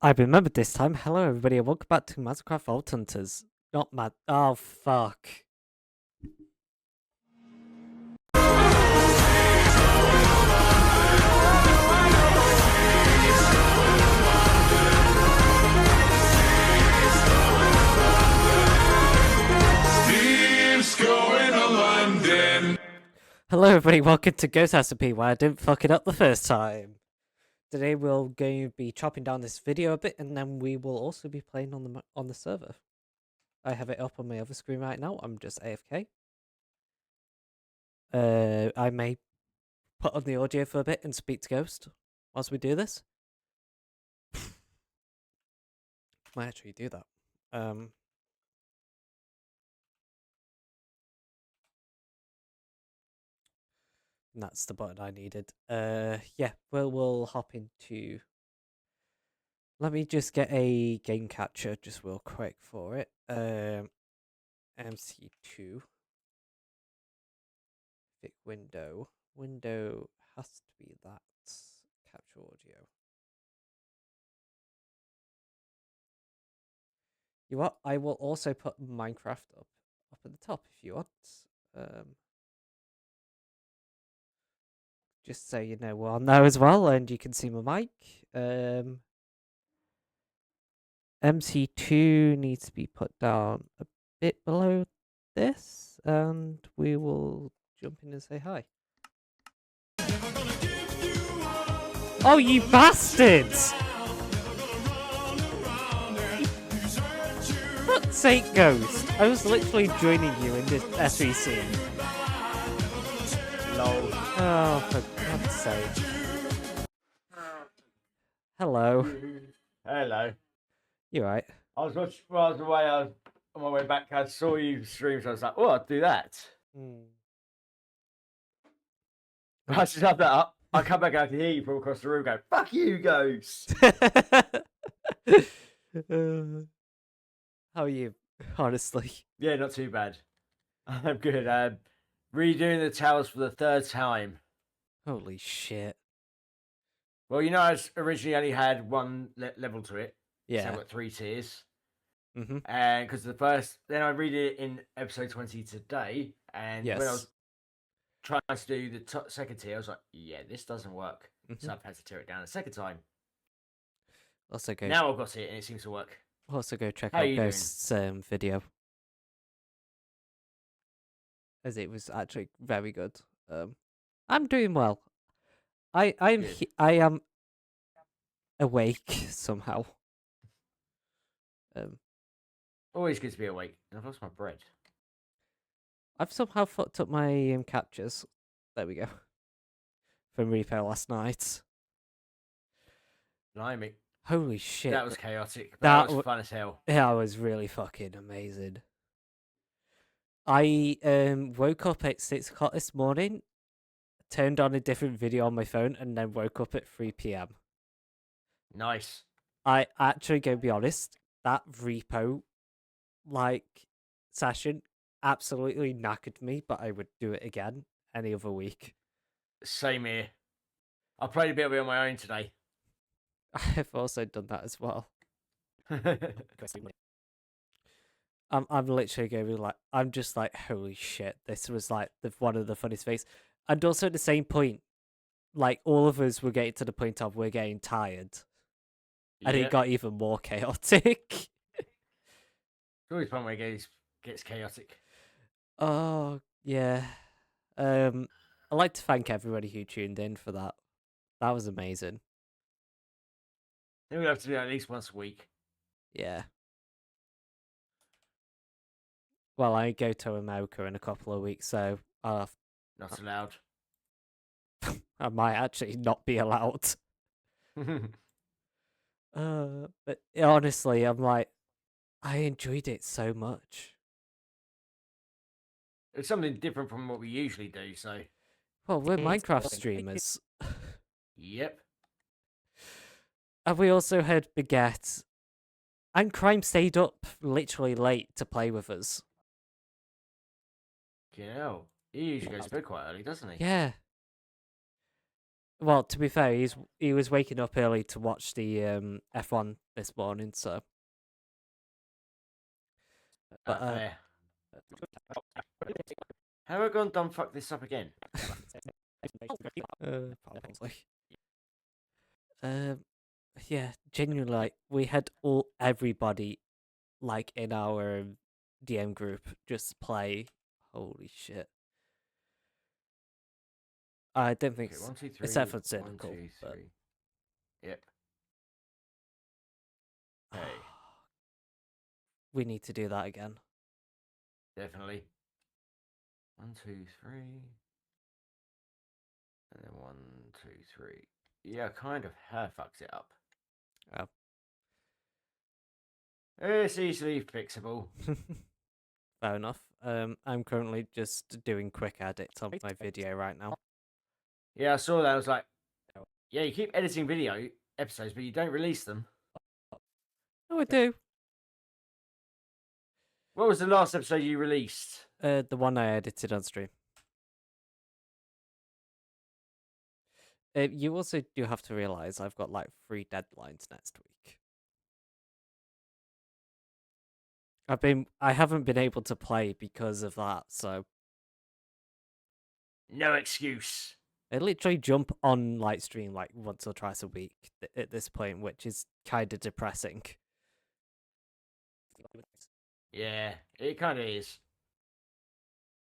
I remembered this time. Hello, everybody, and welcome back to Ghostcraft Vault Hunters. Not mad. Oh, fuck. Steve's going to London. Hello, everybody, welcome to Ghostcraft, where I didn't fuck it up the first time. Today we're going to be chopping down this video a bit, and then we will also be playing on the server. I have it up on my other screen right now. I'm just AFK. I may put on the audio for a bit and speak to Ghost whilst we do this. Might actually do that. That's the button I needed. Yeah, we'll hop into. Let me just get a game catcher just real quick for it. MC2. Pick window. Window has to be that. Capture audio. You what? I will also put Minecraft up at the top if you want. Just so you know we're on there as well, and you can see my mic. MC2 needs to be put down a bit below this, and we will jump in and say hi. Oh, you bastards! For fuck's sake, Ghost! I was literally joining you in this SVC. Lol. Oh, for God's sake. Hello. Hello. You right? I was watching while I was away. On my way back, I saw you stream, so I was like, "Oh, I'll do that." I just have that up. I come back, I can hear you from across the room go, "Fuck you, Ghost." How are you? Honestly. Yeah, not too bad. I'm good. Redoing the towers for the third time. Holy shit. Well, you know, I originally only had one level to it. Yeah. So I've got 3 tiers. Mm-hmm. And because the first, then I read it in episode 20 today. And when I was trying to do the second tier, I was like, yeah, this doesn't work. Mm-hmm. So I've had to tear it down a second time. Also go. Now I've got it and it seems to work. Also go check How out you Ghost's video. As it was actually very good. I'm doing well. I am awake somehow. Always good to be awake. And I've lost my bread. I've somehow fucked up my captures. There we go. From replay last night. Blimey. Holy shit. That was chaotic. That was fun as hell. Yeah, it was really fucking amazing. I woke up at 6 o'clock this morning, turned on a different video on my phone, and then woke up at 3 p.m. Nice. I actually, gonna be honest, that repo session absolutely knackered me, but I would do it again any other week. Same here. I played a bit of it on my own today. I've also done that as well. I'm literally going to be like, I'm just like, holy shit, this was like one of the funniest things. And also at the same point, like all of us were getting to the point of we're getting tired. And it got even more chaotic. It's always fun when it gets chaotic. Oh, yeah. I'd like to thank everybody who tuned in for that. That was amazing. I think we'll have to do that at least once a week. Yeah. Well, I go to America in a couple of weeks, so Not allowed. I might actually not be allowed. But honestly, I'm like, I enjoyed it so much. It's something different from what we usually do, so. Well, we're Minecraft streamers. Yep. And we also had Baguette and Crime stayed up literally late to play with us. Yeah, he usually goes to bed quite early, doesn't he? Yeah. Well, to be fair, he was waking up early to watch the F1 this morning, so. But Fair. Have I gone dumb fuck this up again? Probably. Yeah, genuinely, like we had everybody like in our DM group just play. Holy shit! I don't think Okay, 1, 2, 3. except for 1, cynical. 2, 3. Yep. Okay. We need to do that again. Definitely. 1, 2, 3. And then 1, 2, 3. Yeah, kind of have fucked it up. Oh. It's easily fixable. Fair enough. I'm currently just doing quick edits on my video right now. Yeah, I saw that. I was like, yeah, you keep editing video episodes, but you don't release them. Oh, I do. What was the last episode you released? The one I edited on stream. You also do have to realize I've got like 3 deadlines next week. I haven't been able to play because of that, so No excuse. I literally jump on like stream like once or twice a week at this point, which is kind of depressing. Yeah, it kind of is.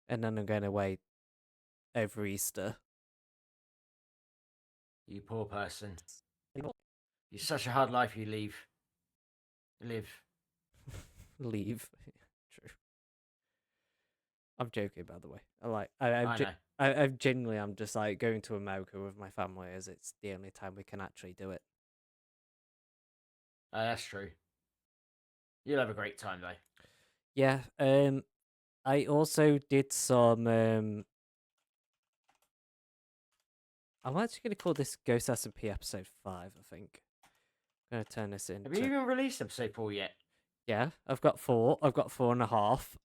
And then I'm going away over Easter. You poor person. You're such a hard life you live. Leave. True. I'm joking, by the way. I'm genuinely, I'm just like going to America with my family as it's the only time we can actually do it. That's true. You'll have a great time though. Yeah. I also did some. I'm actually going to call this Ghost SMP episode 5. I think. I'm going to turn this into. Have you even released episode 4 yet? Yeah, I've got 4. I've got 4.5.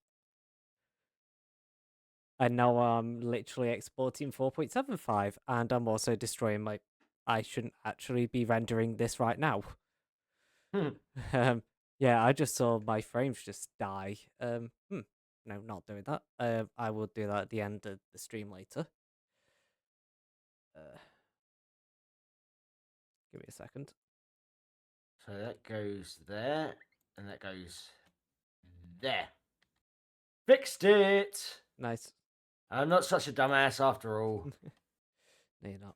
And now I'm literally exporting 4.75, and I'm also destroying my. I shouldn't actually be rendering this right now. Yeah, I just saw my frames just die. No, not doing that. I will do that at the end of the stream later. Give me a second. So that goes there, and that goes there. Fixed it! Nice. I'm not such a dumbass after all. No, you're not.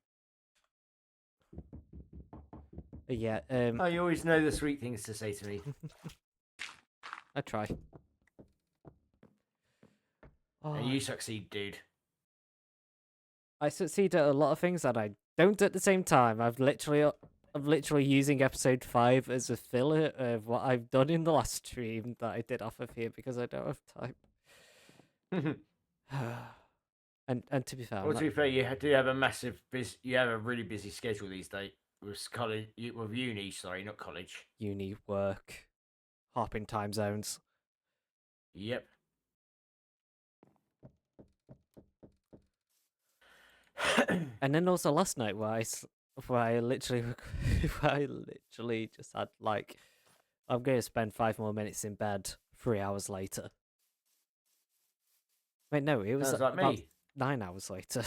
But yeah, Oh, you always know the sweet things to say to me. I try. And you succeed, dude. I succeed at a lot of things that I don't at the same time. I'm literally using episode 5 as a filler of what I've done in the last stream that I did off of here because I don't have time. and to be fair, well, to be fair, you do have a really busy schedule these days with college, with uni. Sorry, not college. Uni, work, hopping time zones. Yep. And then also last night where I literally just had like, I'm going to spend 5 more minutes in bed 3 hours later. Wait, no, it was like about me. 9 hours later.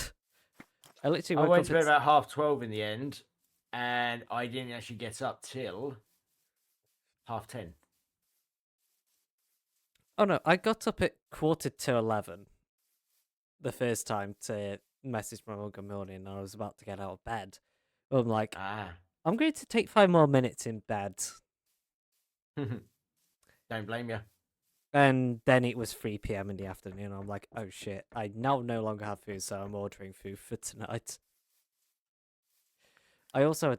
I went to bed about 12:30 in the end, and I didn't actually get up till 10:30. Oh no, I got up at 11:15 the first time to message my mum good morning, and I was about to get out of bed. I'm like, I'm going to take 5 more minutes in bed. Don't blame you. And then it was 3 p.m. in the afternoon. I'm like, oh shit, I now no longer have food, so I'm ordering food for tonight. I also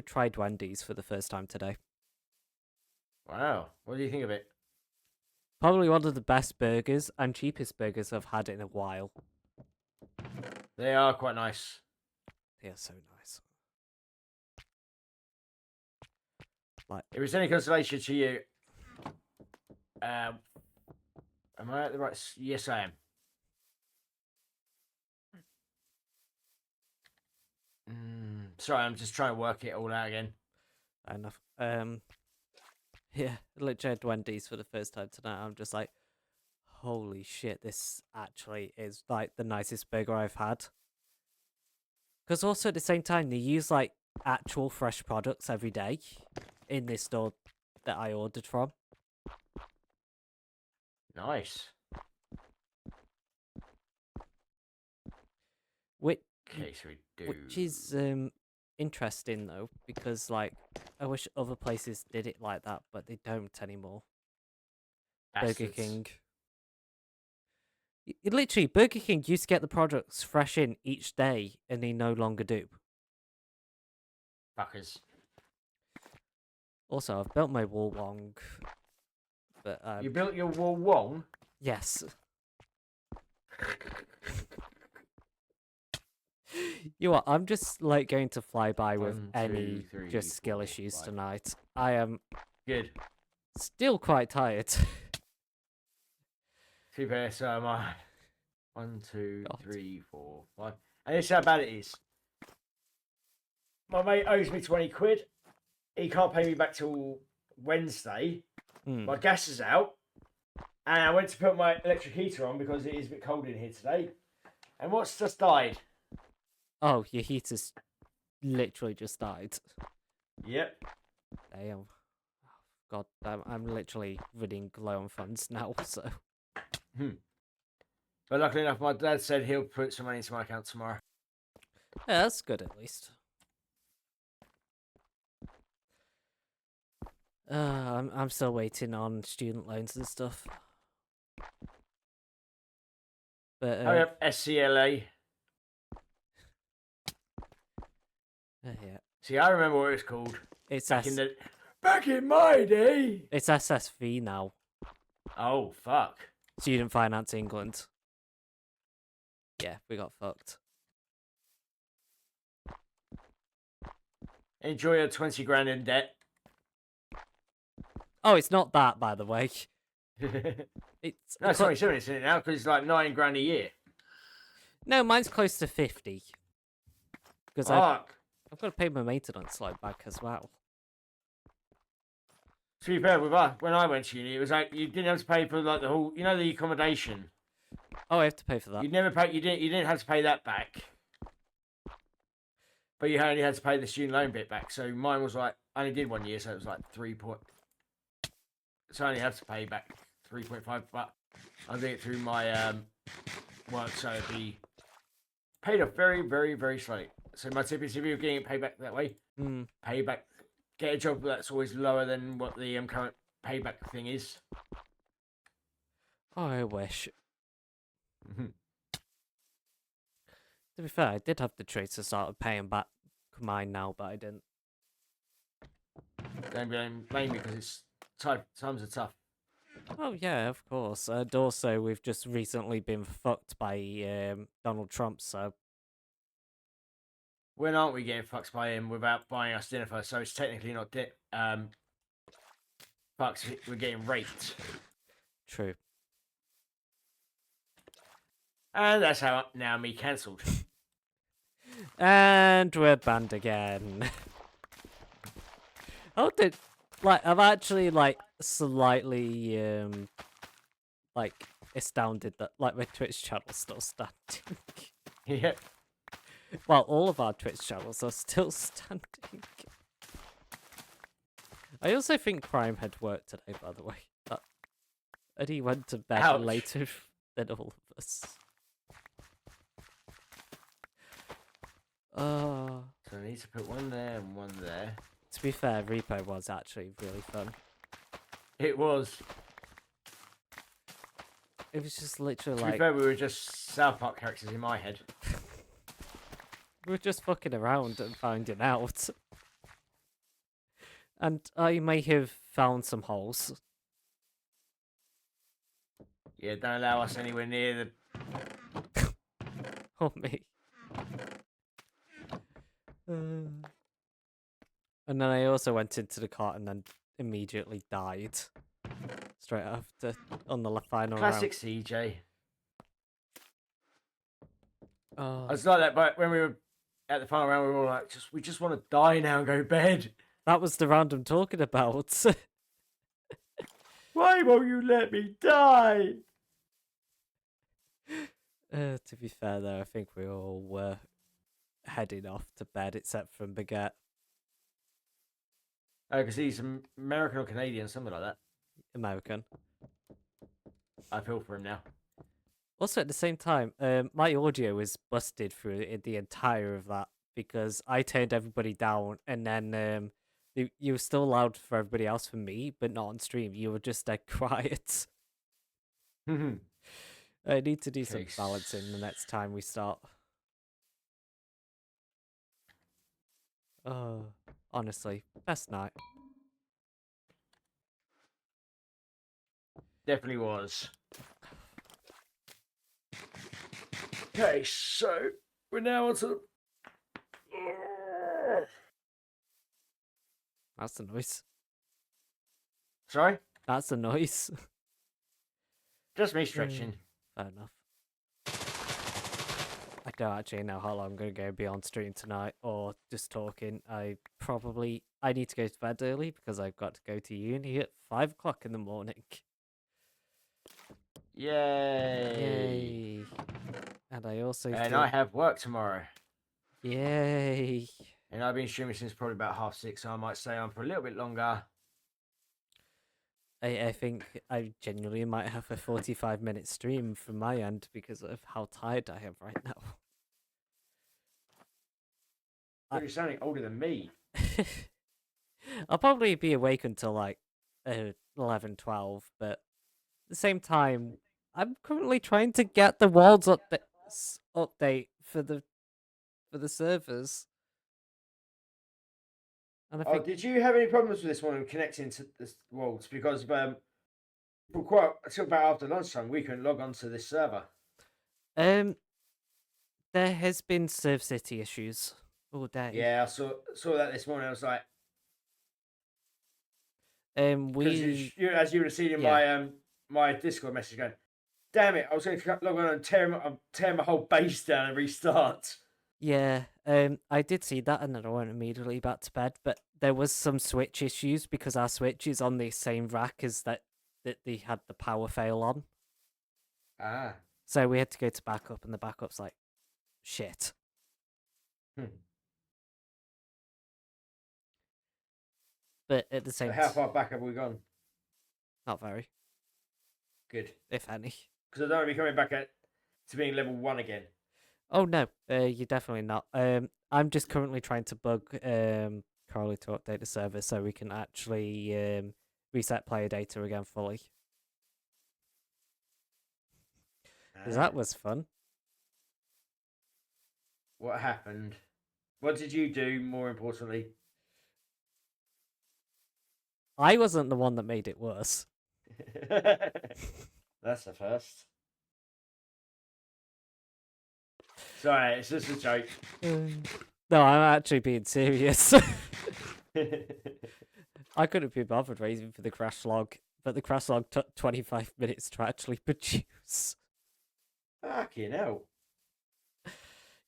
tried Wendy's for the first time today. Wow, what do you think of it? Probably one of the best burgers and cheapest burgers I've had in a while. They are quite nice. They are so nice. Like, if it's any consolation to you, am I at the right? Yes, I am. Sorry, I'm just trying to work it all out again. Fair enough. Yeah, literally had Wendy's for the first time tonight. I'm just like, holy shit, this actually is like the nicest burger I've had. Because also at the same time, they use like actual fresh products every day in this store that I ordered from. Nice. Which we is interesting though, because like I wish other places did it like that, but they don't anymore. Bastards. Burger King. Literally, Burger King used to get the products fresh in each day, and they no longer do. Fuckers. Also, I've built my wall wong, but you built your wall wong? Yes. You know what? I'm just like going to fly by with any just skill issues tonight. I am good. Still quite tired. To be fair, so am I. 1, 2, 3, 4, 5. And this is how bad it is. My mate owes me 20 quid. He can't pay me back till Wednesday. My gas is out. And I went to put my electric heater on because it is a bit cold in here today. And what's just died? Oh, your heater's literally just died. Yep. Damn. God, I'm literally running low on funds now, so. But luckily enough, my dad said he'll put some money into my account tomorrow. Yeah, that's good at least. I'm still waiting on student loans and stuff. But hurry up, SCLA. Yeah. See, I remember what it's called. It's back in my day. It's SSV now. Oh fuck. Student Finance England. Yeah, we got fucked. Enjoy your 20 grand in debt. Oh, it's not that, by the way. It's 27, isn't it now? Because it's like 9 grand a year. No, mine's close to 50. Because I've got to pay my maintenance like back as well. To be fair, with us, when I went to uni, it was like you didn't have to pay for like the whole, the accommodation. Oh, I have to pay for that. You never pay. You didn't have to pay that back. But you only had to pay the student loan bit back. So mine was like I only did 1 year, so it was like 3 point. So I only have to pay back 3.5. But I'll do it through my work, so it'd be paid off very, very, very slowly. So my tip is if you're getting it paid back that way, pay back. Get a job that's always lower than what the current payback thing is. Oh, I wish. To be fair, I did have the choice to start paying back mine now, but I didn't. Don't blame me because it's times are tough. Oh yeah, of course. And also, we've just recently been fucked by Donald Trump, so. When aren't we getting fucked by him without buying us dinner first? So it's technically not fucked. We're getting raped. True. And that's how now me cancelled. And we're banned again. I've actually slightly astounded that my Twitch channel's still standing. Yeah. Well, all of our Twitch channels are still standing. I also think Crime had worked today, by the way. And he went to bed later than all of us. So I need to put one there and one there. To be fair, Repo was actually really fun. It was. It was just literally To be fair, we were just South Park characters in my head. We were just fucking around and finding out. And I may have found some holes. Yeah, don't allow us anywhere near the... Oh, me. And then I also went into the cart and then immediately died. Straight after, on the final Classic round. CJ. Oh. I was like that, but when we were at the final round, we were all like, we just want to die now and go to bed. That was the round I'm talking about. Why won't you let me die? To be fair, though, I think we all were heading off to bed, except for Baguette. Oh, because he's American or Canadian, something like that. American. I feel for him now. Also, at the same time, my audio was busted through the entire of that because I turned everybody down, and then you were still loud for everybody else for me, but not on stream. You were just dead quiet. I need to do some balancing the next time we start. Oh, honestly, best night. Definitely was. Okay, so we're now on to. That's the noise. Sorry? That's the noise. Just me stretching. Fair enough. I don't actually know how long I'm going to go be on stream tonight or just talking. I need to go to bed early because I've got to go to uni at 5 o'clock in the morning. Yay. And I also I have work tomorrow. Yay. And I've been streaming since probably about 6:30, so I might stay on for a little bit longer. I think I genuinely might have a 45-minute stream from my end because of how tired I am right now. You're sounding older than me. I'll probably be awake until like 11, 12, but at the same time, I'm currently trying to get the world's update for the servers. And I think... did you have any problems with this one connecting to the worlds? Because for until about after lunchtime, we couldn't log on to this server. There has been Serve City issues all day. Yeah, I saw that this morning. I was like, as you would have seen in my Discord message going, damn it, I was going to log on and tear my whole base down and restart. Yeah, I did see that, and then I went immediately back to bed. But there was some switch issues because our switch is on the same rack as that they had the power fail on. Ah. So we had to go to backup, and the backup's like, shit. But at the same time, how far back have we gone? Not very. Good, if any. Because I don't want to be coming back to being level 1 again. Oh no, you're definitely not. I'm just currently trying to bug Carly to update the server so we can actually reset player data again fully. Because that was fun. What happened? What did you do, more importantly? I wasn't the one that made it worse. That's the first. Sorry, it's just a joke. No, I'm actually being serious. I couldn't be bothered waiting for the crash log, but the crash log took 25 minutes to actually produce. Fucking hell.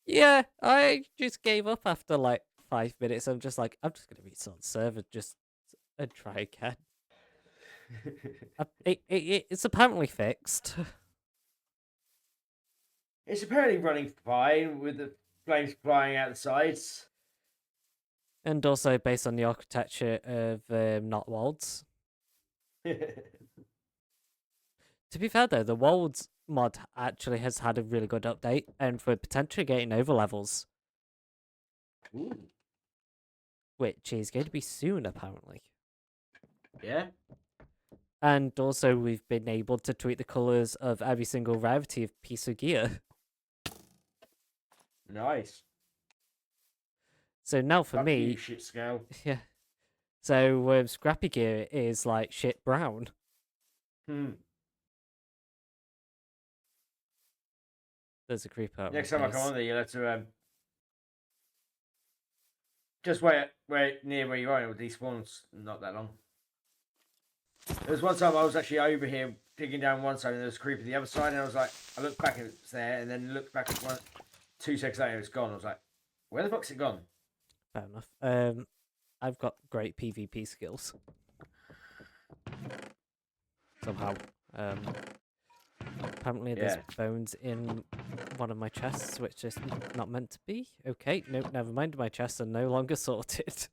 Yeah, I just gave up after like 5 minutes. I'm just like, I'm just going to restart the server and try again. It's apparently fixed. It's apparently running fine with the flames flying out the sides. And also based on the architecture of not worlds. To be fair though, the worlds mod actually has had a really good update and for potentially getting over levels. Ooh. Which is going to be soon apparently. Yeah. And also we've been able to tweak the colours of every single rarity of piece of gear. Nice. So now for Fuck me, you, shit scale. yeah. So scrappy gear is like shit brown. There's a creeper. Next time I come on there, you'll have to just wait near where you are. It will despawn not that long. There was one time I was actually over here digging down one side and there was a creeper the other side, and I was like, I looked back and it's there, and then looked back at 2 seconds later and it's gone. I was like, Where the fuck's it gone? Fair enough. I've got great PvP skills. Somehow. Apparently there's Yeah. bones in one of my chests, which is not meant to be. Okay, nope, never mind. My chests are no longer sorted.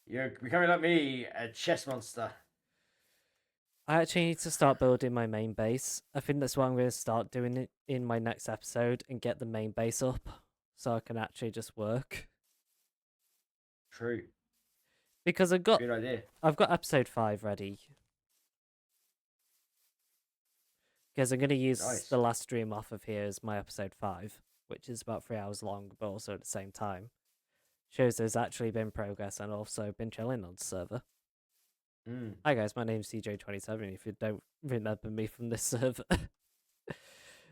You're becoming like me, a chess monster. I actually need to start building my main base. I think that's what I'm going to start doing it in my next episode and get the main base up so I can actually just work. True. Because I've Good idea. got episode 5 ready. Because I'm going to use Nice. the last stream off of here as my episode 5, which is about 3 hours long, but also at the same time shows there's actually been progress and also been chilling on the server. Hi guys, my name's CJ27 if you don't remember me from this server.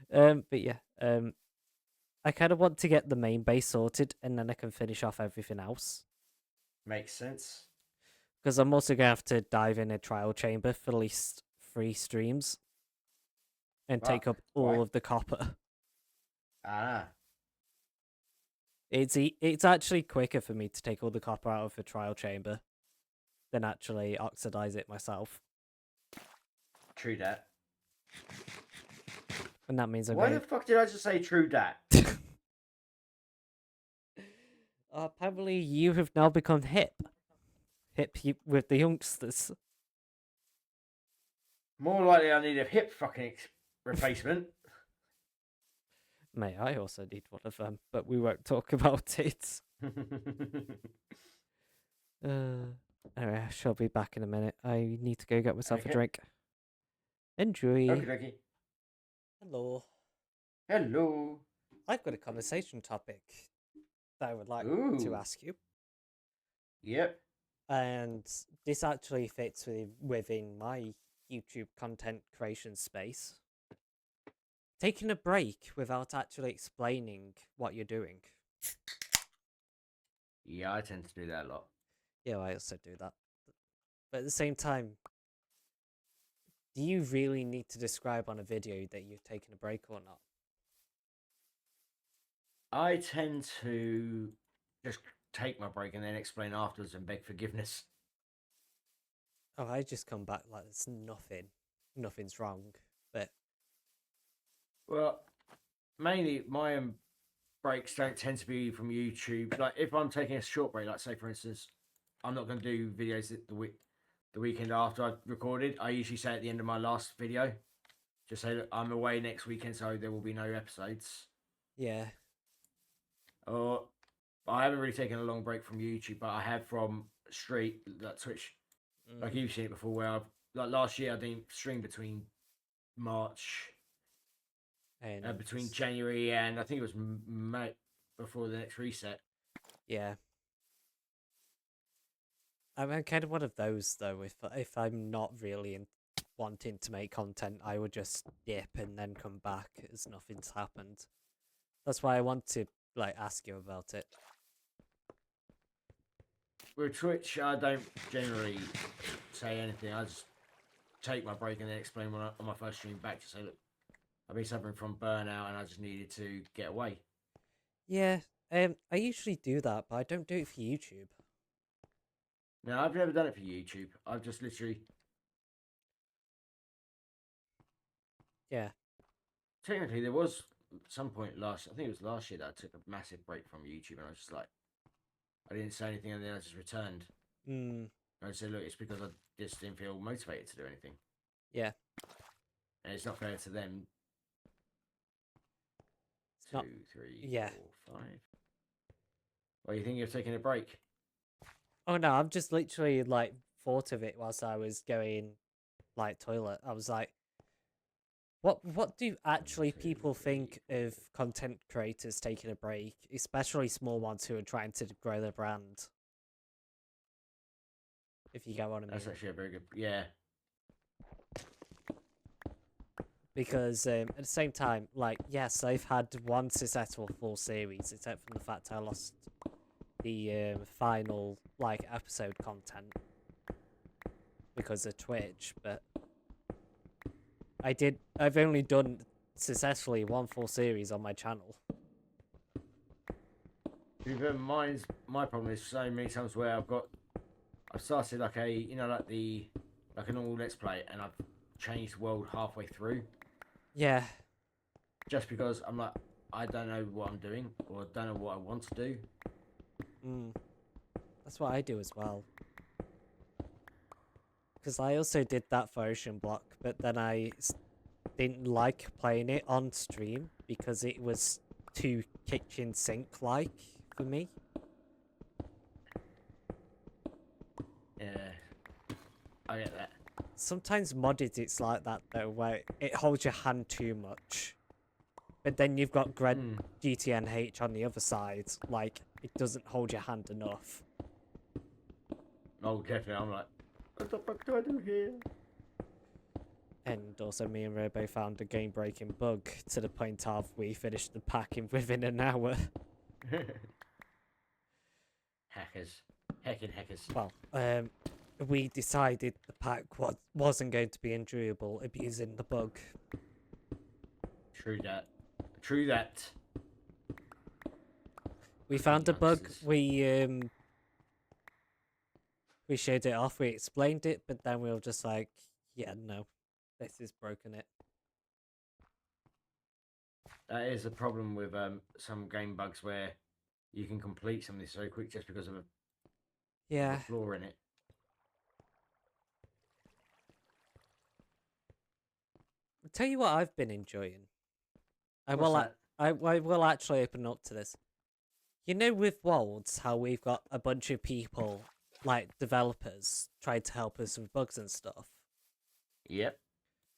But yeah, I kind of want to get the main base sorted and then I can finish off everything else. Makes sense. Because I'm also going to have to dive in a trial chamber for at least 3 streams and take up all Why? of the copper. Ah. It's actually quicker for me to take all the copper out of the trial chamber than actually oxidize it myself. True that. And that means I'm Why going... the fuck did I just say true that? Apparently you have now become hip. Hip with the youngsters. More likely I need a hip fucking replacement. May I also need one of them, but we won't talk about it. Anyway, I shall be back in a minute. I need to go get myself a drink. Enjoy. Okay. Hello. Hello. I've got a conversation topic that I would like to Ooh. ask you. Yep. And this actually fits within my YouTube content creation space. Taking a break without actually explaining what you're doing. Yeah, I tend to do that a lot. Yeah, I also do that. But at the same time, do you really need to describe on a video that you've taken a break or not? I tend to just take my break and then explain afterwards and beg forgiveness. Oh, I just come back like there's nothing's wrong. But Well, mainly my breaks don't tend to be from YouTube. Like if I'm taking a short break, like say for instance, I'm not going to do videos the weekend after I've recorded. I usually say at the end of my last video, just say that I'm away next weekend, so there will be no episodes. yeah. Or I haven't really taken a long break from YouTube, but I have from Twitch. Like you've seen it before, where I've like last year I didn't stream between March, And between January and I think it was May before the next reset. yeah. I'm kind of one of those though. If I'm not really wanting to make content, I would just dip and then come back as nothing's happened. That's why I want to like ask you about it. With Twitch, I don't generally say anything. I just take my break and then explain on my first stream back to say, look, I've been suffering from burnout and I just needed to get away. Yeah, I usually do that, but I don't do it for YouTube. No, I've never done it for YouTube. I've just literally... Yeah. Technically, there was some point I think it was last year that I took a massive break from YouTube and I was just like, I didn't say anything and then I just returned. I said, look, it's because I just didn't feel motivated to do anything. Yeah. And it's not fair to them. It's not... 2, 3, yeah. 4, 5. Well, you think you're taking a break? Oh no, I've just literally like thought of it whilst I was going like toilet. I was like, what do actually people think of content creators taking a break, especially small ones who are trying to grow their brand? If you get what I mean. That's actually a very good... Yeah. Because at the same time, like, yes, I've had one successful full series, except for the fact I lost the final like episode content because of Twitch, but I've only done successfully one full series on my channel. Even my problem is so many times where I've started like like a normal let's play, and I've changed the world halfway through Yeah. just because I'm like, I don't know what I'm doing or don't know what I want to do. That's what I do as well. Because I also did that for Ocean Block, but then didn't like playing it on stream because it was too kitchen sink like for me. Yeah, I get that. Sometimes modded it's like that though, where it holds your hand too much. But then you've got GTNH on the other side, like it doesn't hold your hand enough. Oh, definitely. I'm like, what the fuck do I do here? And also me and Robo found a game-breaking bug to the point of we finished the pack within an hour. Hackers. Hacking hackers. Well, we decided the pack wasn't going to be enjoyable abusing the bug. True that. True that. We found a bug, we showed it off, we explained it, but then we were just like, yeah, no, this is broken it. That is a problem with some game bugs where you can complete something so quick just because of a flaw in it. I'll tell you what I've been enjoying. I What's will actually open up to this. You know, with Worlds, how we've got a bunch of people, like developers, trying to help us with bugs and stuff. Yep.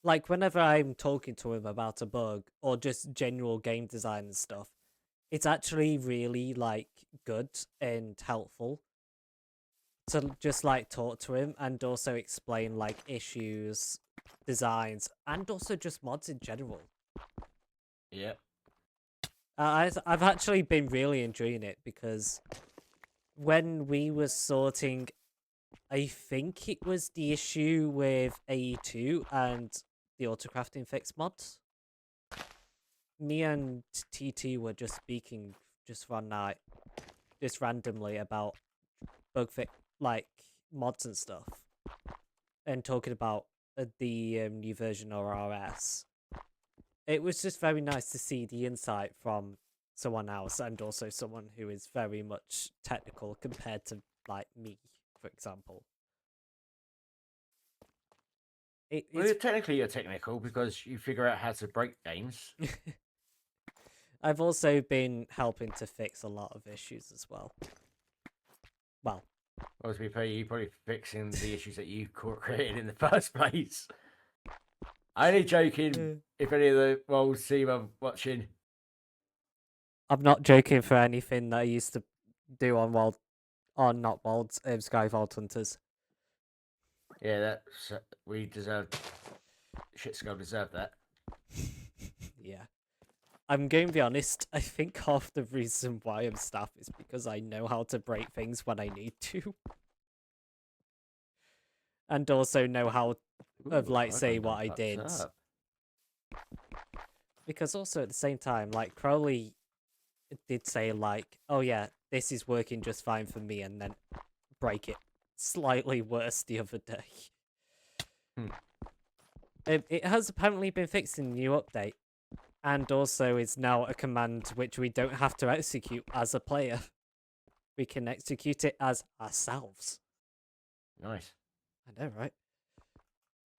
Like, whenever I'm talking to him about a bug or just general game design and stuff, it's actually really, like, good and helpful to just, like, talk to him and also explain, like, issues, designs, and also just mods in general. Yep. I've actually been really enjoying it because when we were sorting, I think it was the issue with AE2 and the autocrafting fix mods. Me and TT were just speaking just one night, just randomly about bug fix, like mods and stuff, and talking about the new version of RS. It was just very nice to see the insight from someone else and also someone who is very much technical compared to like me, for example. Well, technically you're technical because you figure out how to break games. I've also been helping to fix a lot of issues as well. Well, to be fair, you're probably fixing the issues that you created in the first place. Only joking. If any of the Worlds team are watching, I'm not joking for anything that I used to do on not Worlds, Sky Vault Hunters. Yeah, that's we deserve. Shitskull deserved that. Yeah. I'm going to be honest, I think half the reason why I'm staff is because I know how to break things when I need to. And also know how say what I did. Up. Because also at the same time, like Crowley did say like, oh yeah, this is working just fine for me, and then break it slightly worse the other day. It has apparently been fixed in the new update, and also is now a command which we don't have to execute as a player. We can execute it as ourselves. Nice. I know, right?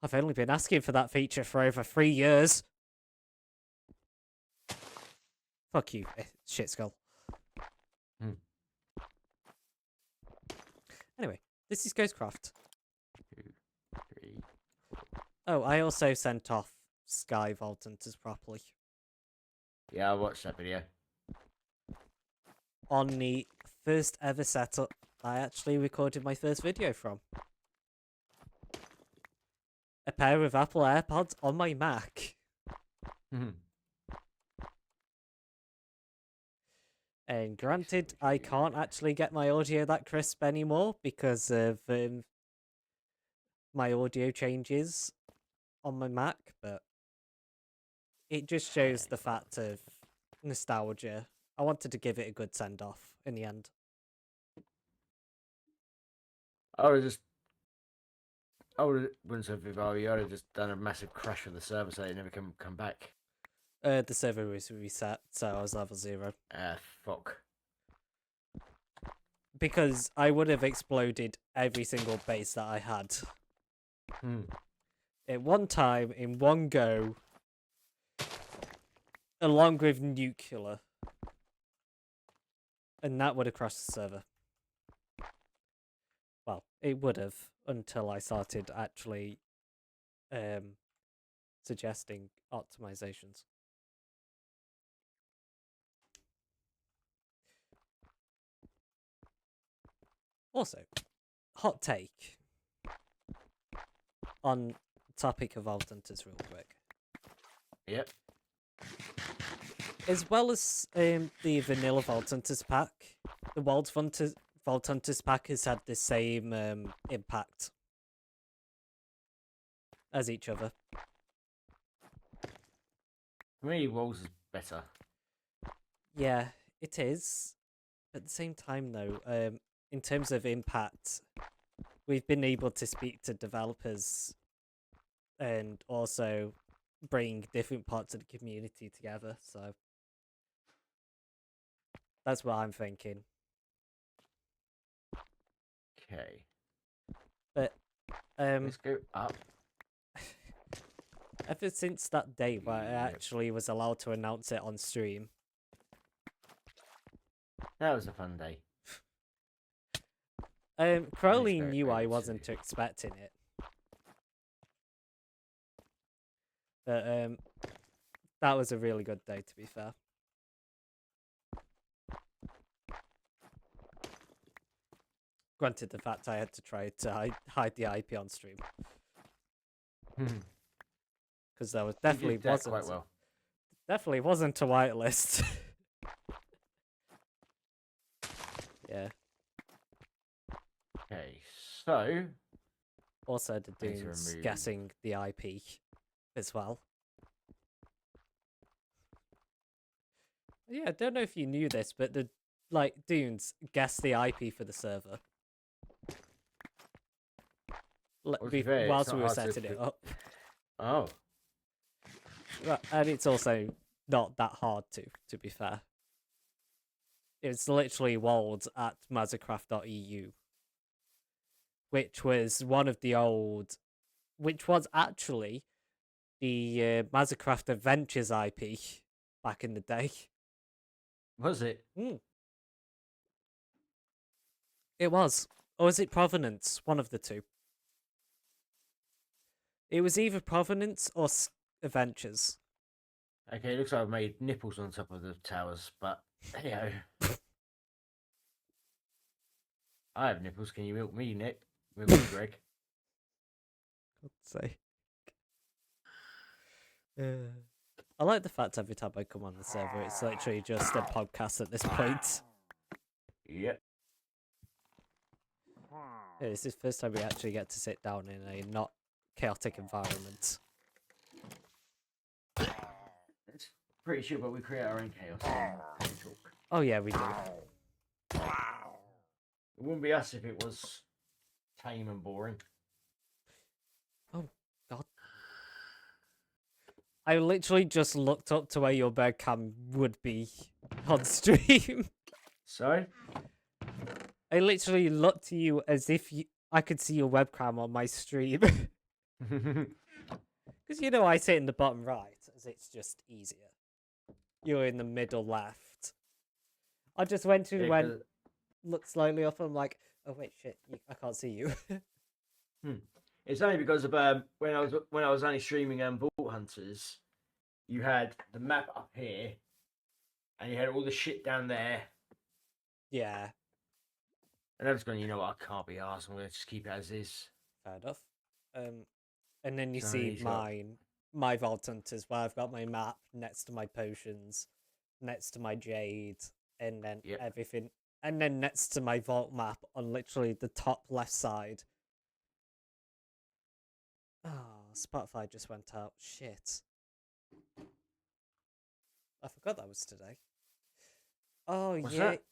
I've only been asking for that feature for over 3 years. Fuck you, shit skull. Anyway, this is Ghostcraft. 2, 3. Oh, I also sent off Sky Vault Hunters properly. Yeah, I watched that video. On the first ever setup I actually recorded my first video from. A pair of Apple AirPods on my Mac. And granted, I can't actually get my audio that crisp anymore because of my audio changes on my Mac, but it just shows the fact of nostalgia. I wanted to give it a good send-off. in the end. I wouldn't say if I were you, I'd have just done a massive crash of the server so it never come back. The server was reset, so I was level 0. Fuck. Because I would have exploded every single base that I had. At one time, in one go, along with nuclear. And that would have crashed the server. Well, it would have, until I started actually suggesting optimizations. Also, hot take on topic of Vault Hunters real quick. Yep. As well as the vanilla Vault Hunters pack, the Vault Hunters pack has had the same impact as each other. For me, Walls is better. Yeah, it is. At the same time, though, in terms of impact, we've been able to speak to developers and also bring different parts of the community together, so that's what I'm thinking. Okay. But Let's go up. ever since that day where I actually was allowed to announce it on stream, That was a fun day. Crowley go knew I over wasn't to- expecting it. But that was a really good day, to be fair. Granted, the fact I had to try to hide the IP on stream. Because there was definitely did that wasn't quite well. definitely wasn't a whitelist. Yeah. Okay, so Also the Need to dunes remove- guessing the IP as well. Yeah, I don't know if you knew this, but the dunes guessed the IP for the server. Well, to be fair, it's Whilst not we were hard to setting it put- up. oh, And it's also not that hard to be fair. It's literally walled at mazzacraft.eu, which was one of the old, which was actually the Mazzacraft Adventures IP back in the day. was it? It was. Or was it Provenance? One of the two. It was either Provenance or Adventures. Okay, looks like I've made nipples on top of the towers, but you know. I have nipples. Can you milk me, Nick? Milk me, Greg. God's sake. I like the fact every time I come on the server, it's literally just a podcast at this point. Yep. Yeah, this is the first time we actually get to sit down in a not chaotic environment. It's pretty sure, but we create our own chaos. Can't talk. Oh yeah, we do. It wouldn't be us if it was tame and boring. Oh god. I literally just looked up to where your bird cam would be on stream. So, I literally looked to you as if I could see your webcam on my stream. Because you know I sit in the bottom right, as it's just easier. You're in the middle left. I just went to looked slightly up and I'm like, oh wait, shit, I can't see you. it's only because of when I was only streaming Vault Hunters, you had the map up here, and you had all the shit down there. Yeah, And I was going, you know what, I can't be arsed. I'm going to just keep it as is. fair enough. And then you So see he's got- my Vault Hunters, where I've got my map next to my potions, next to my jade, and then Yep. everything, and then next to my vault map on literally the top left side. Oh, Spotify just went out. Shit. I forgot that was today. Oh What's yeah. that?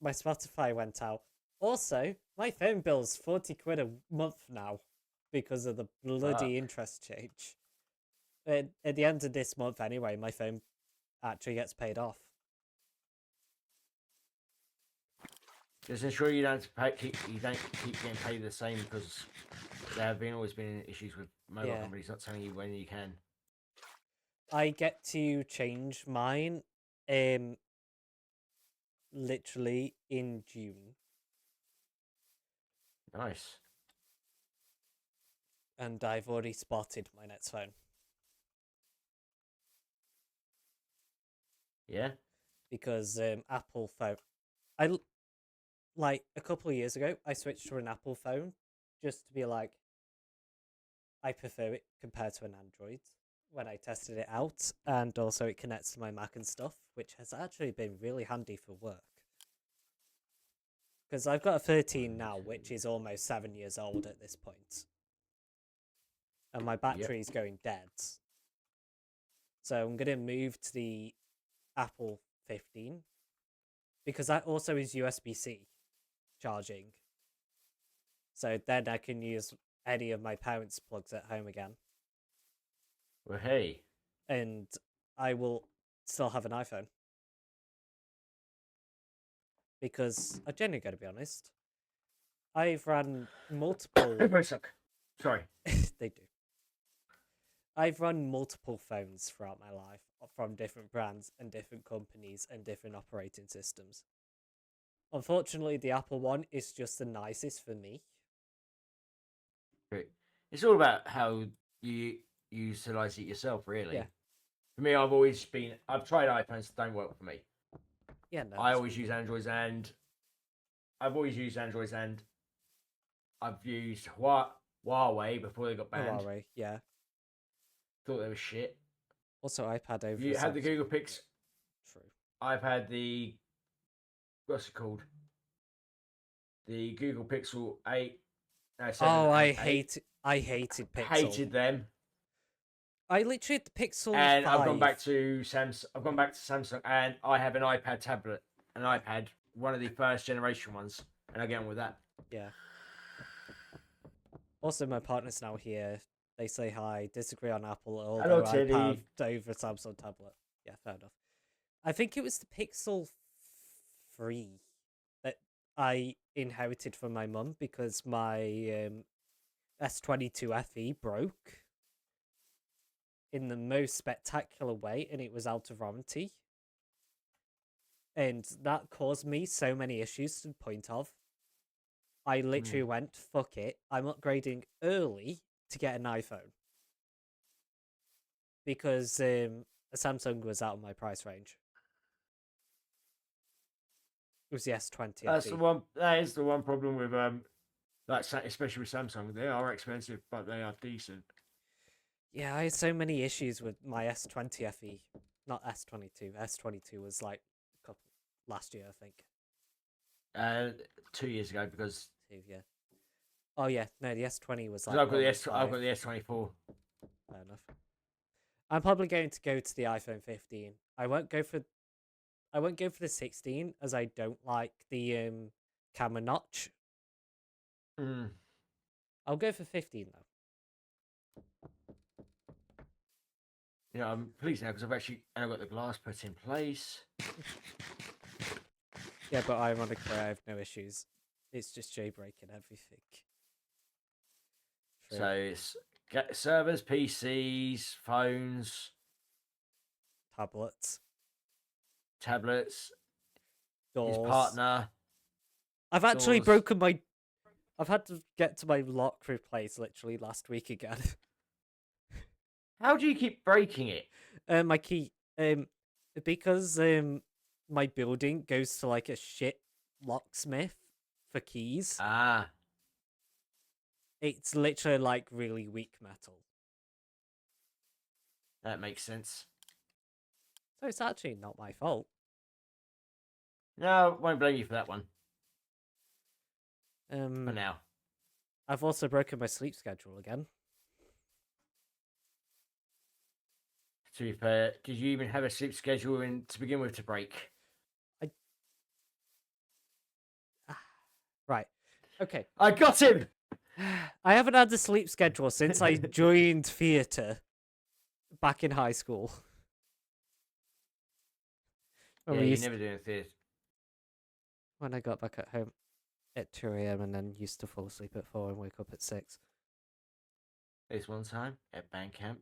my Spotify went out. Also, my phone bill's 40 quid a month now because of the bloody Fuck. interest change. At the end of this month, anyway, my phone actually gets paid off. Just ensure you don't you don't keep getting paid the same, because there have always been issues with mobile Yeah. companies not telling you when you can. I get to change mine literally in June. Nice. And I've already spotted my next phone. Yeah. Because Apple phone, I like a couple of years ago, I switched to an Apple phone just to be like, I prefer it compared to an Android when I tested it out, and also it connects to my Mac and stuff, which has actually been really handy for work. Because I've got a 13 now, which is almost 7 years old at this point, and my battery is going dead. So I'm gonna move to the Apple 15 because that also is USB-C charging. So then I can use any of my parents' plugs at home again. Well, hey. And I will still have an iPhone. Because I'm genuinely going to be honest, I've run multiple. Everybody suck. Sorry. They do. I've run multiple phones throughout my life from different brands and different companies and different operating systems. Unfortunately, the Apple one is just the nicest for me. Great. It's all about how you utilize it yourself, really. Yeah. For me, I've tried iPhones that don't work for me. Yeah, no. I always use Androids, and I've used Huawei before they got banned. Huawei, yeah. Thought they were shit. Also, iPad over. You had the Google Pix. True. I've had the, what's it called? The Google Pixel 8. No, 7 Oh, and 8. I hated Pixel. Hated them. I literally had the Pixel And 5. I've gone back to Samsung, and I have an iPad tablet, one of the first generation ones, and I get on with that. Yeah. Also, my partner's now here. They say hi, disagree on Apple, although iPad over Samsung tablet. Yeah, fair enough. I think it was the Pixel 3 that I inherited from my mum because my S22 FE broke in the most spectacular way, and it was out of warranty. And that caused me so many issues to the point of I literally went, fuck it, I'm upgrading early to get an iPhone. Because a Samsung was out of my price range. It was the S20 That's FE. the one. That is the one problem with especially with Samsung. They are expensive, but they are decent. Yeah, I had so many issues with my S20 FE. Not S22. S22 was like a couple last year, I think. 2 years ago, because 2, yeah. Oh yeah, no, the S20 was like. I've got the S24. Fair enough. I'm probably going to go to the iPhone 15. I won't go for the 16 as I don't like the camera notch. I'll go for 15 though. You know, I'm pleased now because I've got the glass put in place. Yeah, but ironically, I have no issues. It's just jailbreaking everything. True. So it's servers, PCs, phones, tablets, doors, his doors. partner. I've actually broken my. I've had to get to my lock replaced literally last week again. How do you keep breaking it? My key. Because my building goes to like a shit locksmith for keys. Ah. It's literally like really weak metal. That makes sense. So it's actually not my fault. No, won't blame you for that one. For For now. I've also broken my sleep schedule again. To be fair, did you even have a sleep schedule to begin with to break? Right. Okay. I got him. I haven't had a sleep schedule since I joined theatre back in high school. When Yeah, we you used never do theatre. when I got back at home at 2 a.m. and then used to fall asleep at 4 and wake up at 6. This one time at band camp.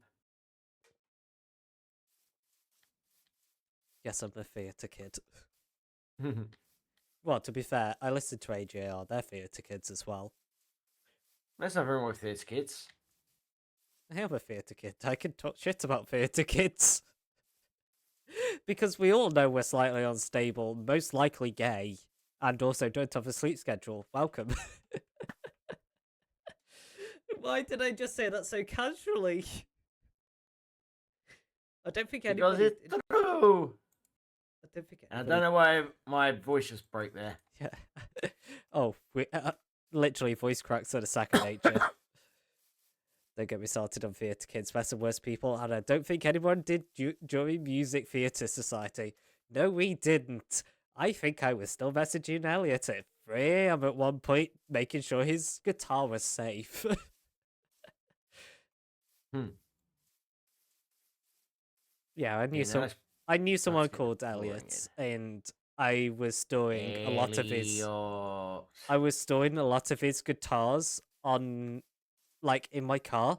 Yes, I'm a theatre kid. Well, to be fair, I listened to AJR. They're theatre kids as well. There's nothing wrong with theatre kids. I am a theatre kid. I can talk shit about theatre kids. Because we all know we're slightly unstable, most likely gay, and also don't have a sleep schedule. Welcome. Why did I just say that so casually? I don't think Because anybody. it's true. I don't think I anybody. don't know why my voice just broke there. Yeah. Oh, literally voice cracks are the second nature. Don't get me started on theatre kids. Best and worst people, and I don't think anyone did during Music Theatre Society. No, we didn't. I think I was still messaging Elliot at 3 a.m. at one point, making sure his guitar was safe. Yeah, I knew someone called Elliot, and I was storing a lot of his. I was storing a lot of his guitars on, like, in my car,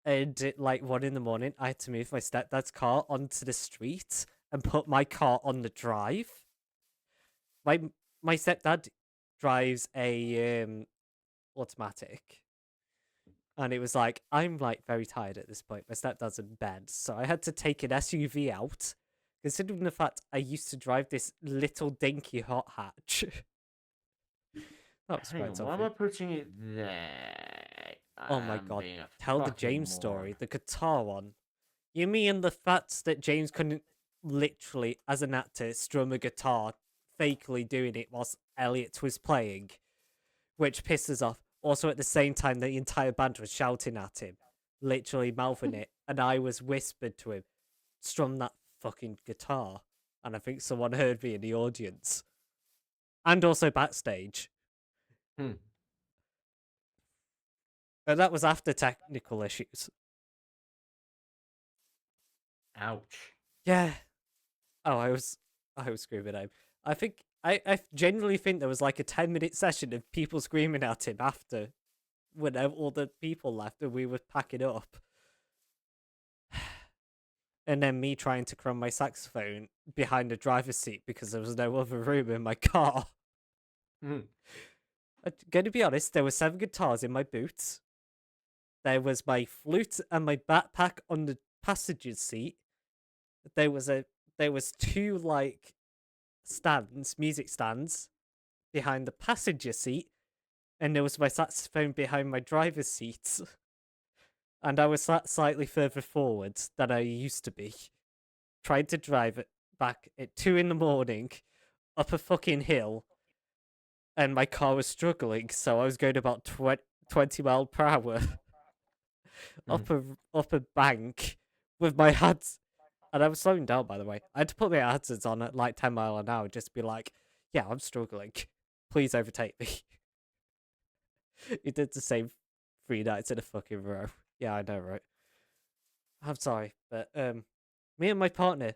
and at, like, 1 in the morning, I had to move my stepdad's car onto the street and put my car on the drive. My stepdad drives a automatic. And it was like, I'm like very tired at this point. My stepdad's in bed. So I had to take an SUV out. Considering the fact I used to drive this little dinky hot hatch. That was Hang quite on, why am I putting it there? Oh my god. Tell the James story. The guitar one. You mean the fact that James couldn't literally, as an actor, strum a guitar, fakely doing it whilst Elliot was playing, which pisses off. Also, at the same time, the entire band was shouting at him, literally mouthing it, and I was whispered to him, strum that fucking guitar. And I think someone heard me in the audience. And also backstage. And that was after technical issues. Ouch. Yeah. Oh, I was screaming at him. I genuinely think there was like a 10-minute session of people screaming at him after, when all the people left and we were packing up. And then me trying to crumb my saxophone behind the driver's seat because there was no other room in my car. I'm going to be honest, there were 7 guitars in my boots. There was my flute and my backpack on the passenger seat. There was 2 like music stands behind the passenger seat, and there was my saxophone behind my driver's seat. And I was sat slightly further forward than I used to be, trying to drive it back at 2 in the morning up a fucking hill, and my car was struggling, so I was going about 20 miles per hour up a bank with my hands. And I was slowing down, by the way. I had to put my hazards on at like 10 miles an hour just to be like, yeah, I'm struggling. Please overtake me. He did the same 3 nights in a fucking row. Yeah, I know, right? I'm sorry, but me and my partner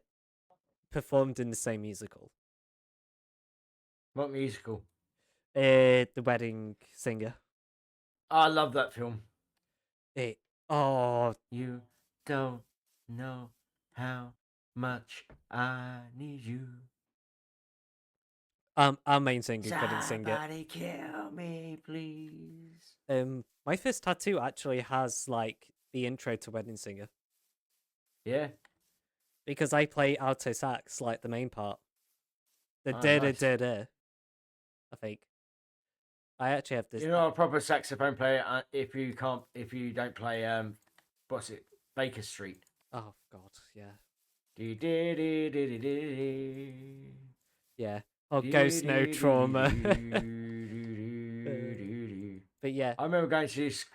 performed in the same musical. What musical? The Wedding Singer. I love that film. Oh, you don't know how much I need you. Our main singer couldn't sing it. Somebody kill me, please. My first tattoo actually has like the intro to Wedding Singer. Yeah. Because I play alto sax, like the main part. The Nice. I think. I actually have this. You're not a proper saxophone player if you don't play what's it? Baker Street. Oh god, yeah. Yeah. Oh, Ghost No Trauma. But yeah. I remember going to this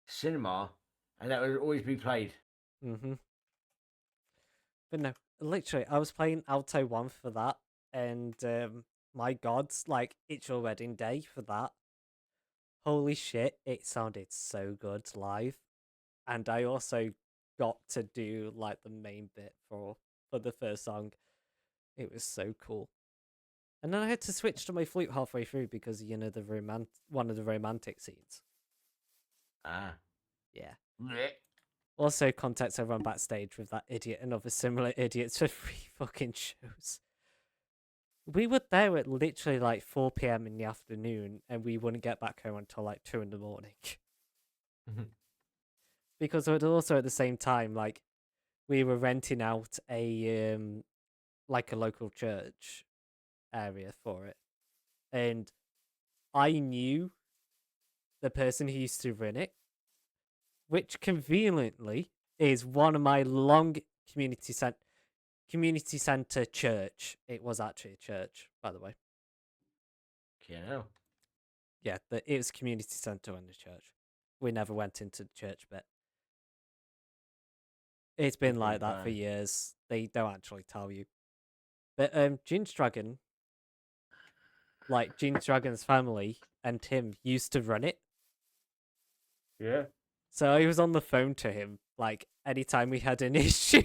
cinema, and that would always be played. But no, literally, I was playing Alto 1 for that, and my God, like it's your wedding day for that. Holy shit, it sounded so good live. And I also got to do like the main bit for the first song. It was so cool. And then I had to switch to my flute halfway through because you know one of the romantic scenes. Ah. Yeah. Blech. Also, contact everyone backstage with that idiot and other similar idiots for 3 fucking shows. We were there at literally like 4 p.m. in the afternoon, and we wouldn't get back home until like 2 in the morning. Because it was also at the same time, like, we were renting out a like a local church area for it, and I knew the person who used to run it, which conveniently is one of my long community center church. It was actually a church, by the way. Okay. Yeah, it was community center and the church. We never went into the church bit. It's been like that for years. They don't actually tell you. But Ginge Dragon, like Ginge Dragon's family and Tim used to run it. Yeah. So I was on the phone to him like anytime we had an issue.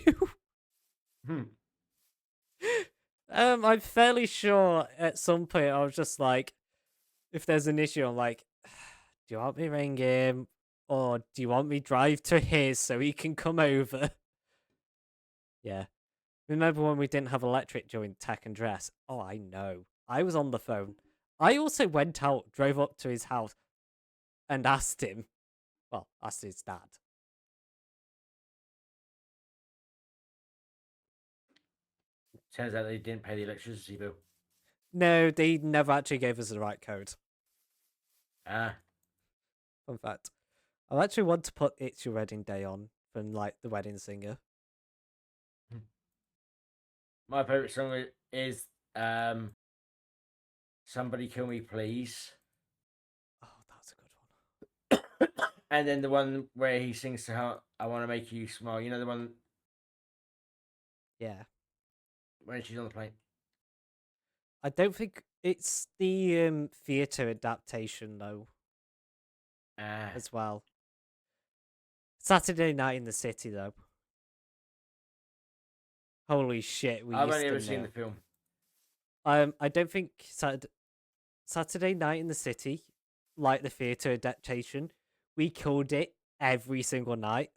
I'm fairly sure at some point I was just like, if there's an issue, I'm like, do you want me ring him? Or do you want me drive to his so he can come over? Yeah. Remember when we didn't have electric during Tech and Dress? Oh, I know. I was on the phone. I also went out, drove up to his house, and asked him. Well, asked his dad. Turns out they didn't pay the electricity bill. No, they never actually gave us the right code. Ah. Fun fact. I actually want to put It's Your Wedding Day on from, like, The Wedding Singer. My favourite song is Somebody Kill Me Please. Oh, that's a good one. And then the one where he sings to her, I Want to Make You Smile. You know the one Yeah. when she's on the plane? I don't think it's the theatre adaptation, though, Ah. as well. Saturday Night in the City, though. Holy shit, I've only ever seen the film. I don't think Saturday Night in the City, like the theatre adaptation, we killed it every single night.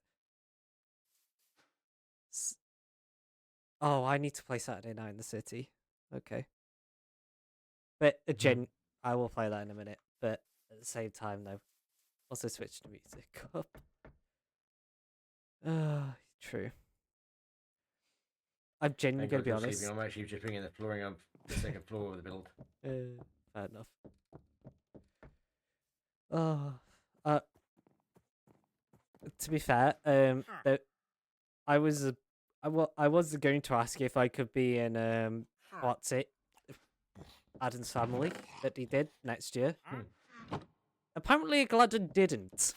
Oh, I need to play Saturday Night in the City. Okay. But I will play that in a minute. But at the same time, though, also switch the music up. True. I'm genuinely going to be honest. I'm actually just bringing the flooring up the second floor of the build. Fair enough. Oh, to be fair, I was going to ask if I could be in what's it, Adam's Family that he did next year. Apparently, Gladden didn't.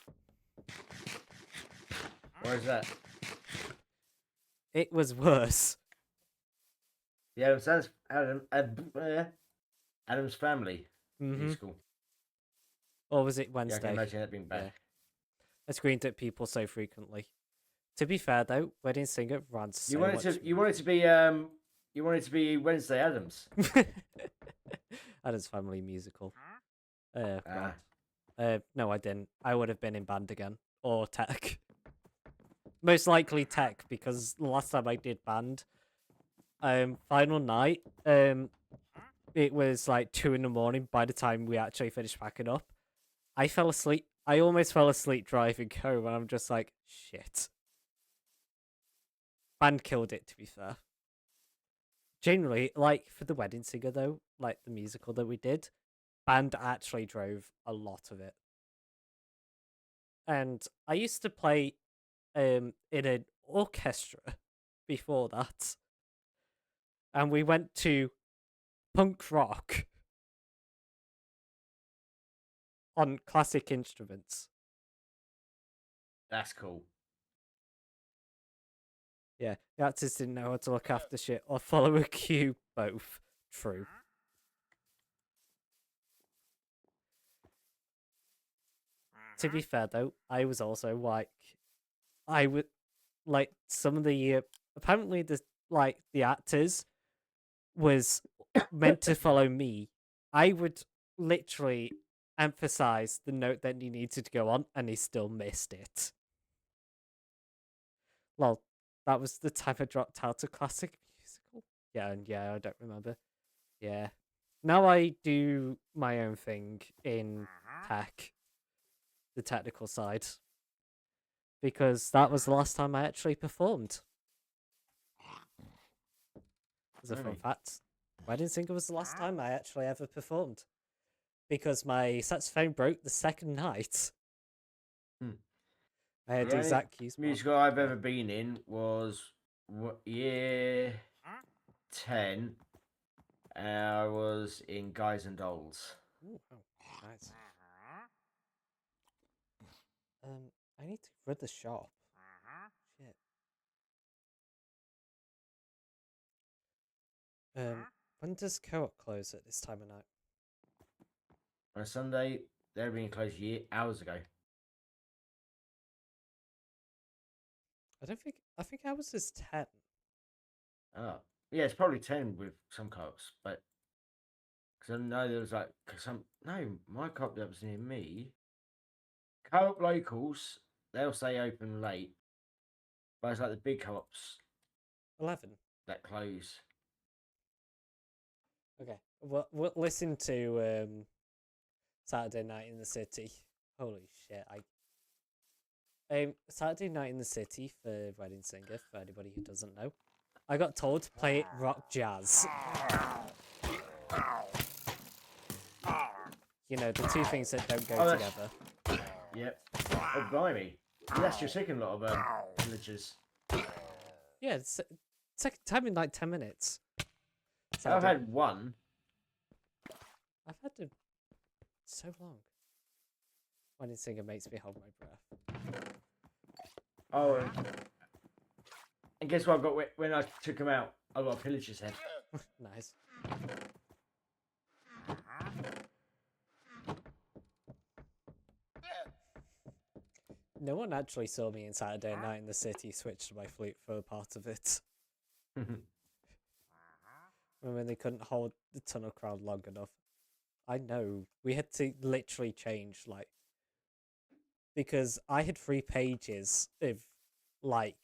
Where is that? It was worse. Yeah, Adam's Family musical. Or was it Wednesday? Yeah, I can imagine that being bad. Yeah. I screened at people so frequently. To be fair, though, Wedding Singer ran so much. You wanted to be Wednesday Addams. Adam's Family musical. No, I didn't. I would have been in band again or tech. Most likely tech, because the last time I did band, final night, it was like 2 in the morning by the time we actually finished packing up. I fell asleep. I almost fell asleep driving home, and I'm just like, shit. Band killed it, to be fair. Generally, like, for the Wedding Singer, though, like the musical that we did, band actually drove a lot of it. And I used to play in an orchestra before that. And we went to punk rock on classic instruments. That's cool. Yeah, the actors didn't know how to look after shit or follow a cue. Both true. to be fair though, I was also like, I would like some of the apparently the actors was meant to follow me. I would literally emphasize the note that he needed to go on, and he still missed it. Well, that was the time I dropped out of classic musical. Yeah, I don't remember. Yeah. Now I do my own thing in tech, the technical side, because that was the last time I actually performed. As a fun fact, Wedding Singer was the last time I actually ever performed, because my saxophone broke the second night. I had The to only exact keys. musical I've ever been in was year 10. I was in Guys and Dolls. Ooh, oh, nice. I need to rid the shop. Shit. When does co-op close at this time of night? On a Sunday, they're being closed hours ago. I think ours is 10. Oh, yeah, it's probably 10 with some co-ops, but because I know there was like my co-op that was near me. Co-op locals, they'll stay open late, but it's like the big co-ops 11. that close. Okay. We'll listen to Saturday Night in the City. Holy shit! Saturday Night in the City for Wedding Singer. For anybody who doesn't know, I got told to play it rock jazz. You know, the two things that don't go together. Yep. Oh, blimey. Yes, you're sick in a lot of villagers. Yeah, it's second time in like 10 minutes. I've had one. I've had to so long. Wedding Singer makes me hold my breath. Oh, and guess what I got when I took him out? I got a pillager's head. Nice. No one actually saw me in Saturday Night in the City switch to my flute for a part of it. When they couldn't hold the tunnel crowd long enough. I know. We had to literally change, like... Because I had 3 pages of, like...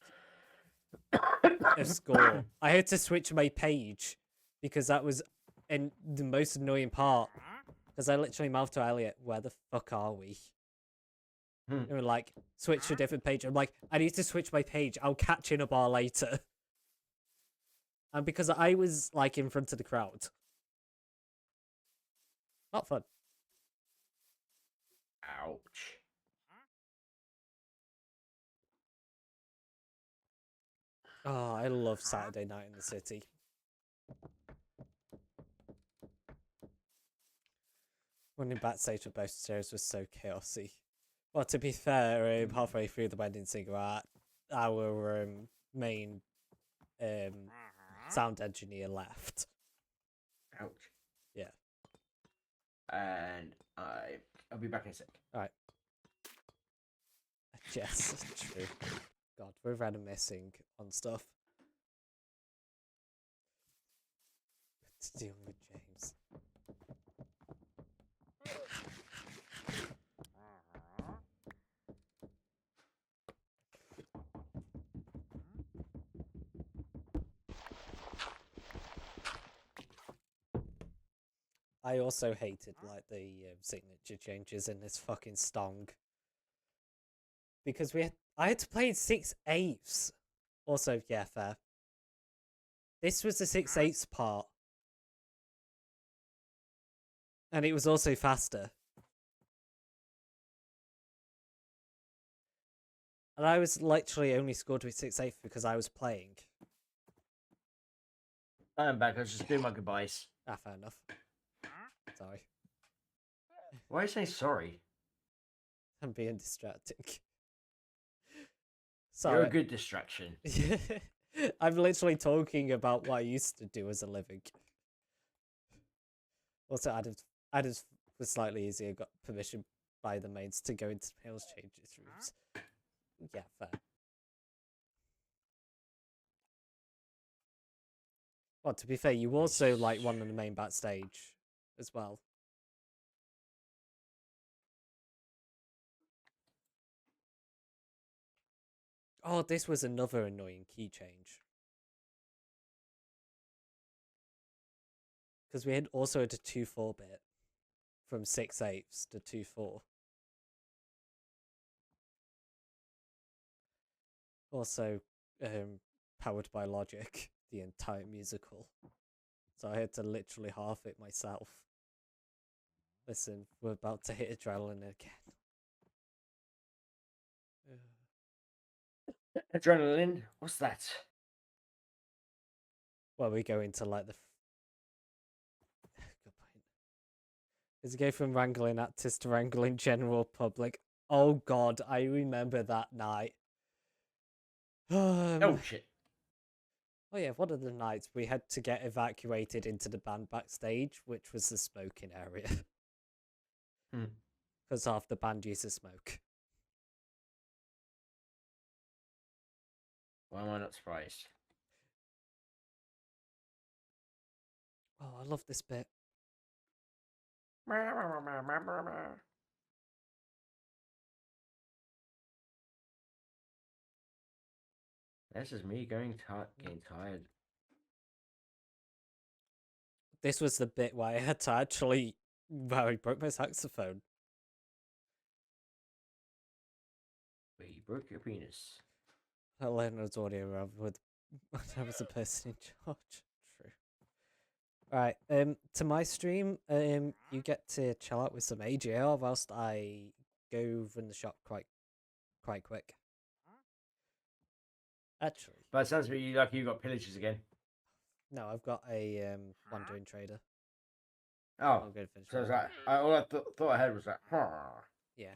of score. I had to switch my page. Because that was the most annoying part. Because I literally mouthed to Elliot, where the fuck are we? And we're like, switch to a different page. I'm like, I need to switch my page. I'll catch in a bar later. And because I was, like, in front of the crowd. Not fun. Ouch. Oh, I love Saturday Night in the City. Running backstage with both stairs was so chaotic. Well, to be fair, halfway through the Wedding Singer, our main sound engineer left. Ouch. Yeah. And I'll be back in a sec. Alright. Yes, true. God, we're reminiscing on stuff. To deal with James. I also hated like the signature changes in this fucking stong. Because I had to play in 6/8. Also, yeah, fair. This was the 6/8 part. And it was also faster. And I was literally only scored with 6/8 because I was playing. I'm back. I was just doing my goodbyes. Ah, fair enough. Sorry. Why are you saying sorry? I'm being distracting. You're Sorry. a good distraction. I'm literally talking about what I used to do as a living. Also, Adam's was slightly easier, got permission by the maids to go into the males' changes rooms. Yeah, fair. Well, to be fair, you also like one of the main backstage as well. Oh, this was another annoying key change. Because we had also had a 2/4 bit from 6/8 to 2/4. Also, powered by Logic, the entire musical. So I had to literally half it myself. Listen, we're about to hit adrenaline again. Adrenaline? What's that? Well, we go into like the. Good point. As you go from wrangling actors to wrangling general public. Oh god, I remember that night. Oh shit. Oh yeah, one of the nights we had to get evacuated into the band backstage, which was the smoking area. Because half the band used to smoke. Why am I not surprised? Oh, I love this bit. This is me getting tired. This was the bit where I had to actually... where I broke my saxophone. Where you broke your penis. I learned audio around with... I was the person in charge. True. Right, to my stream, you get to chill out with some AJR whilst I go run the shop quite quick. Actually. But it sounds to me like you got pillagers again. No, I've got a wandering trader. Oh, I'm going to finish. so it's like all I thought I had was like, yeah.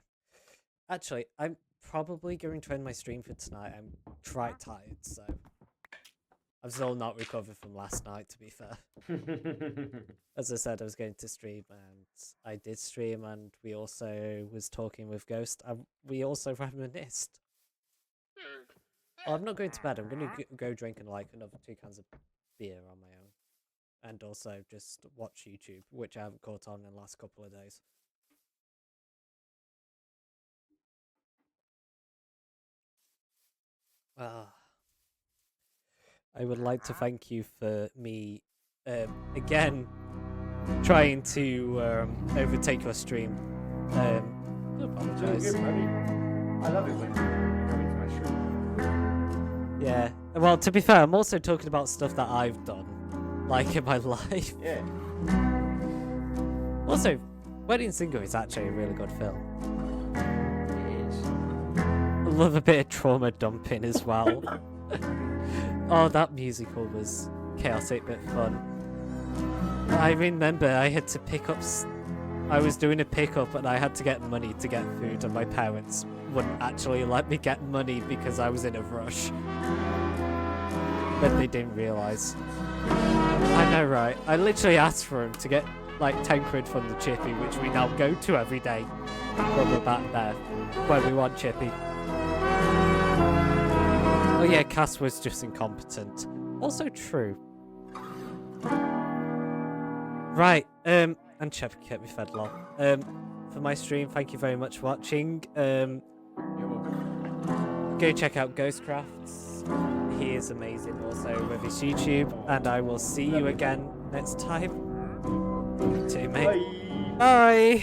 Actually, I'm probably going to end my stream for tonight. I'm quite tired, so I've still not recovered from last night. To be fair, as I said, I was going to stream, and I did stream, and we also was talking with Ghost, and we also reminisced. Oh, I'm not going to bed. I'm going to go drinking like another 2 cans of beer on my own. And also just watch YouTube, which I haven't caught on in the last couple of days. I would like to thank you for me, again, trying to overtake your stream. I apologise. Good, buddy. I love it when you come into my stream. Yeah. Well, to be fair, I'm also talking about stuff that I've done, like in my life. Yeah. Also, Wedding Singer is actually a really good film. It is. I love a bit of trauma dumping as well. Oh, that musical was chaotic but fun. I remember I had to pick up... I was doing a pickup and I had to get money to get food, and my parents wouldn't actually let me get money because I was in a rush. But they didn't realise. I know, right? I literally asked for him to get like 10 quid from the Chippy, which we now go to every day when we're back there, when we want Chippy. Oh yeah, Cass was just incompetent. Also true. Right, and Chippy kept me fed long. For my stream, thank you very much for watching. You're welcome. Go check out Ghostcraft. He is amazing also with his YouTube, and I will see you again next time. See you, mate. Bye. Bye.